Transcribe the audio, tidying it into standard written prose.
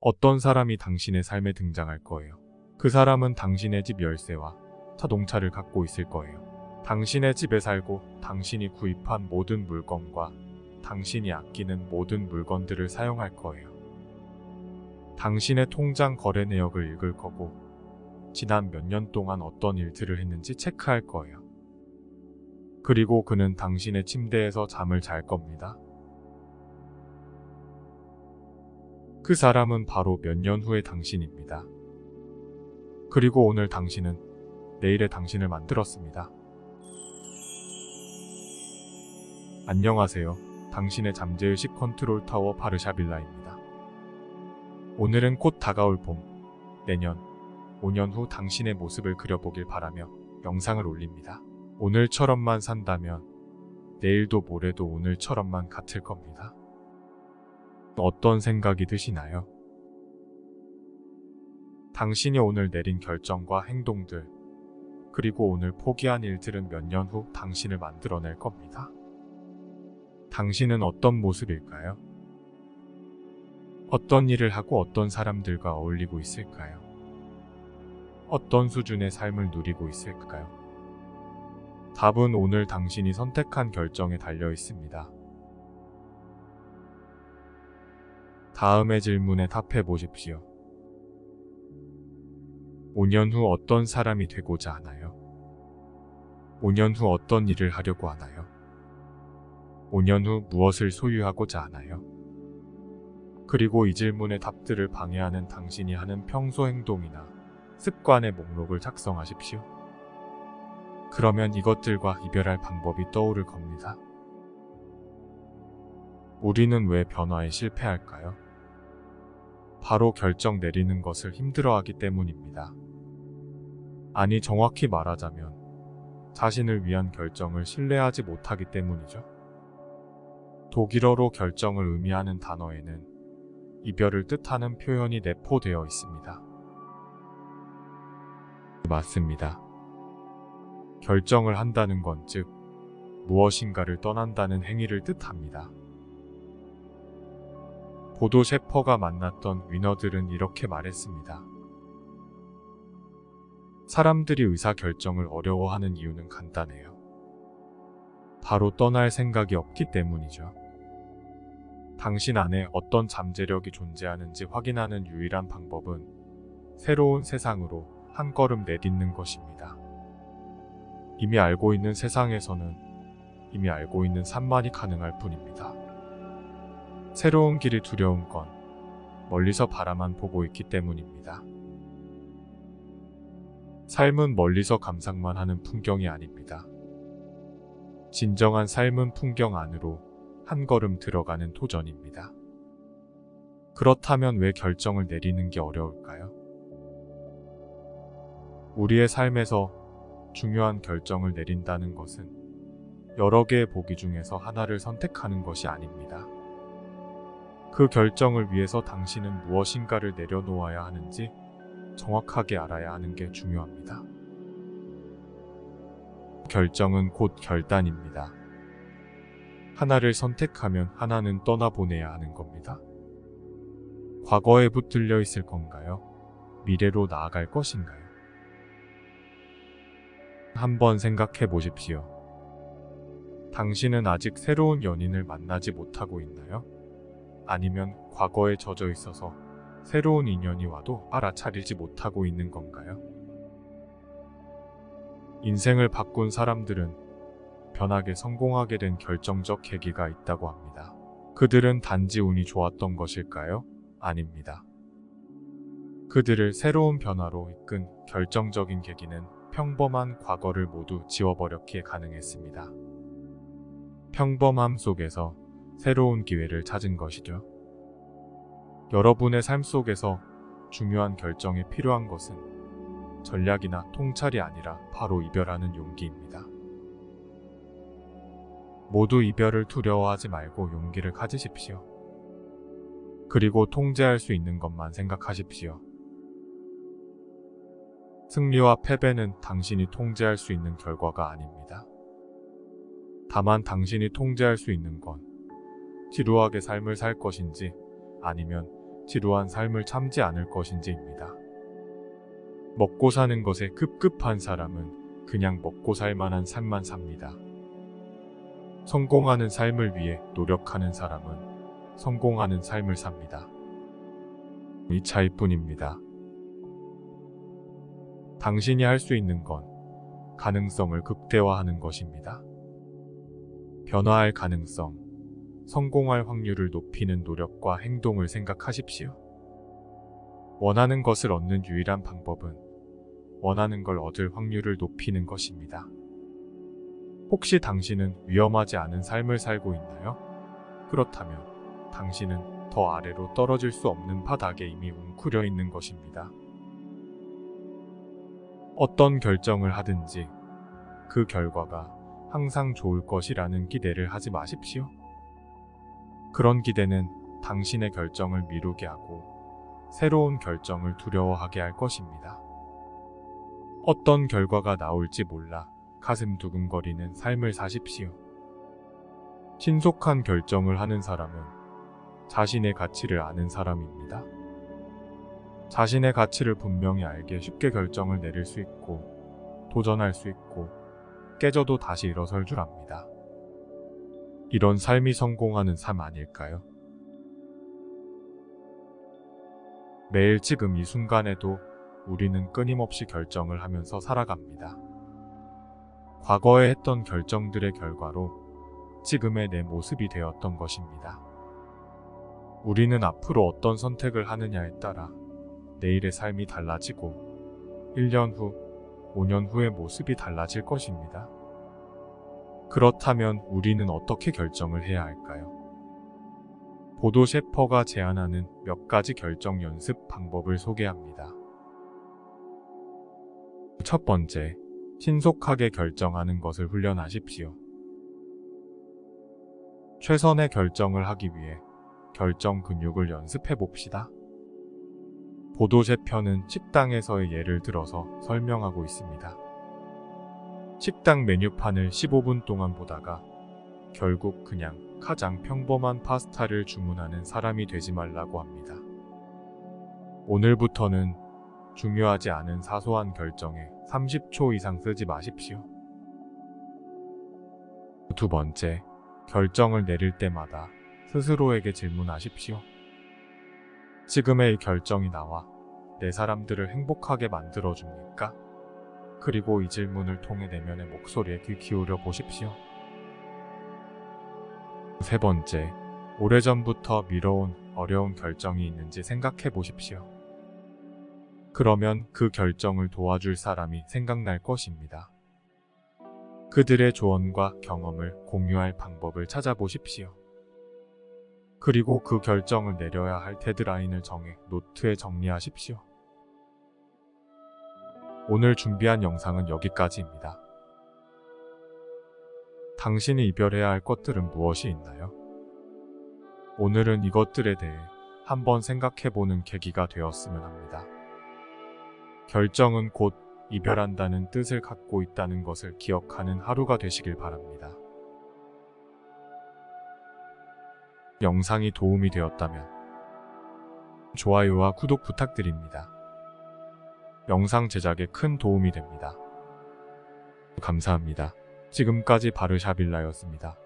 어떤 사람이 당신의 삶에 등장할 거예요. 그 사람은 당신의 집 열쇠와 자동차를 갖고 있을 거예요. 당신의 집에 살고 당신이 구입한 모든 물건과 당신이 아끼는 모든 물건들을 사용할 거예요. 당신의 통장 거래 내역을 읽을 거고 지난 몇 년 동안 어떤 일들을 했는지 체크할 거예요. 그리고 그는 당신의 침대에서 잠을 잘 겁니다. 그 사람은 바로 몇 년 후의 당신입니다. 그리고 오늘 당신은 내일의 당신을 만들었습니다. 안녕하세요. 당신의 잠재의식 컨트롤 타워 바르샤빌라입니다. 오늘은 곧 다가올 봄, 내년, 5년 후 당신의 모습을 그려보길 바라며 영상을 올립니다. 오늘처럼만 산다면 내일도 모레도 오늘처럼만 같을 겁니다. 어떤 생각이 드시나요? 당신이 오늘 내린 결정과 행동들, 그리고 오늘 포기한 일들은 몇 년 후 당신을 만들어낼 겁니다. 당신은 어떤 모습일까요? 어떤 일을 하고 어떤 사람들과 어울리고 있을까요? 어떤 수준의 삶을 누리고 있을까요? 답은 오늘 당신이 선택한 결정에 달려 있습니다. 다음의 질문에 답해 보십시오. 5년 후 어떤 사람이 되고자 하나요? 5년 후 어떤 일을 하려고 하나요? 5년 후 무엇을 소유하고자 하나요? 그리고 이 질문의 답들을 방해하는 당신이 하는 평소 행동이나 습관의 목록을 작성하십시오. 그러면 이것들과 이별할 방법이 떠오를 겁니다. 우리는 왜 변화에 실패할까요? 바로 결정 내리는 것을 힘들어하기 때문입니다. 아니, 정확히 말하자면 자신을 위한 결정을 신뢰하지 못하기 때문이죠. 독일어로 결정을 의미하는 단어에는 이별을 뜻하는 표현이 내포되어 있습니다. 맞습니다. 결정을 한다는 건 즉 무엇인가를 떠난다는 행위를 뜻합니다. 보도 셰퍼가 만났던 위너들은 이렇게 말했습니다. 사람들이 의사결정을 어려워하는 이유는 간단해요. 바로 떠날 생각이 없기 때문이죠. 당신 안에 어떤 잠재력이 존재하는지 확인하는 유일한 방법은 새로운 세상으로 한 걸음 내딛는 것입니다. 이미 알고 있는 세상에서는 이미 알고 있는 산만이 가능할 뿐입니다. 새로운 길이 두려운 건 멀리서 바라만 보고 있기 때문입니다. 삶은 멀리서 감상만 하는 풍경이 아닙니다. 진정한 삶은 풍경 안으로 한 걸음 들어가는 도전입니다. 그렇다면 왜 결정을 내리는 게 어려울까요? 우리의 삶에서 중요한 결정을 내린다는 것은 여러 개의 보기 중에서 하나를 선택하는 것이 아닙니다. 그 결정을 위해서 당신은 무엇인가를 내려놓아야 하는지 정확하게 알아야 하는 게 중요합니다. 결정은 곧 결단입니다. 하나를 선택하면 하나는 떠나보내야 하는 겁니다. 과거에 붙들려 있을 건가요? 미래로 나아갈 것인가요? 한번 생각해 보십시오. 당신은 아직 새로운 연인을 만나지 못하고 있나요? 아니면 과거에 젖어 있어서 새로운 인연이 와도 알아차리지 못하고 있는 건가요? 인생을 바꾼 사람들은 변하게 성공하게 된 결정적 계기가 있다고 합니다. 그들은 단지 운이 좋았던 것일까요? 아닙니다. 그들을 새로운 변화로 이끈 결정적인 계기는 평범한 과거를 모두 지워버렸기에 가능했습니다. 평범함 속에서 새로운 기회를 찾은 것이죠. 여러분의 삶 속에서 중요한 결정에 필요한 것은 전략이나 통찰이 아니라 바로 이별하는 용기입니다. 모두 이별을 두려워하지 말고 용기를 가지십시오. 그리고 통제할 수 있는 것만 생각하십시오. 승리와 패배는 당신이 통제할 수 있는 결과가 아닙니다. 다만 당신이 통제할 수 있는 건 지루하게 삶을 살 것인지 아니면 지루한 삶을 참지 않을 것인지입니다. 먹고 사는 것에 급급한 사람은 그냥 먹고 살 만한 삶만 삽니다. 성공하는 삶을 위해 노력하는 사람은 성공하는 삶을 삽니다. 이 차이뿐입니다. 당신이 할 수 있는 건 가능성을 극대화하는 것입니다. 변화할 가능성, 성공할 확률을 높이는 노력과 행동을 생각하십시오. 원하는 것을 얻는 유일한 방법은 원하는 걸 얻을 확률을 높이는 것입니다. 혹시 당신은 위험하지 않은 삶을 살고 있나요? 그렇다면 당신은 더 아래로 떨어질 수 없는 바닥에 이미 웅크려 있는 것입니다. 어떤 결정을 하든지 그 결과가 항상 좋을 것이라는 기대를 하지 마십시오. 그런 기대는 당신의 결정을 미루게 하고 새로운 결정을 두려워하게 할 것입니다. 어떤 결과가 나올지 몰라 가슴 두근거리는 삶을 사십시오. 신속한 결정을 하는 사람은 자신의 가치를 아는 사람입니다. 자신의 가치를 분명히 알게 쉽게 결정을 내릴 수 있고 도전할 수 있고 깨져도 다시 일어설 줄 압니다. 이런 삶이 성공하는 삶 아닐까요? 매일 지금 이 순간에도 우리는 끊임없이 결정을 하면서 살아갑니다. 과거에 했던 결정들의 결과로 지금의 내 모습이 되었던 것입니다. 우리는 앞으로 어떤 선택을 하느냐에 따라 내일의 삶이 달라지고 1년 후, 5년 후의 모습이 달라질 것입니다. 그렇다면 우리는 어떻게 결정을 해야 할까요? 보도 셰퍼가 제안하는 몇 가지 결정 연습 방법을 소개합니다. 첫 번째, 신속하게 결정하는 것을 훈련하십시오. 최선의 결정을 하기 위해 결정 근육을 연습해 봅시다. 보도 셰퍼는 식당에서의 예를 들어서 설명하고 있습니다. 식당 메뉴판을 15분 동안 보다가 결국 그냥 가장 평범한 파스타를 주문하는 사람이 되지 말라고 합니다. 오늘부터는 중요하지 않은 사소한 결정에 30초 이상 쓰지 마십시오. 두 번째, 결정을 내릴 때마다 스스로에게 질문하십시오. 지금의 이 결정이 나와 내 사람들을 행복하게 만들어줍니까? 그리고 이 질문을 통해 내면의 목소리에 귀 기울여 보십시오. 세 번째, 오래전부터 미뤄온 어려운 결정이 있는지 생각해 보십시오. 그러면 그 결정을 도와줄 사람이 생각날 것입니다. 그들의 조언과 경험을 공유할 방법을 찾아보십시오. 그리고 그 결정을 내려야 할 데드라인을 정해 노트에 정리하십시오. 오늘 준비한 영상은 여기까지입니다. 당신이 이별해야 할 것들은 무엇이 있나요? 오늘은 이것들에 대해 한번 생각해보는 계기가 되었으면 합니다. 결정은 곧 이별한다는 뜻을 갖고 있다는 것을 기억하는 하루가 되시길 바랍니다. 영상이 도움이 되었다면 좋아요와 구독 부탁드립니다. 영상 제작에 큰 도움이 됩니다. 감사합니다. 지금까지 바르샤빌라였습니다.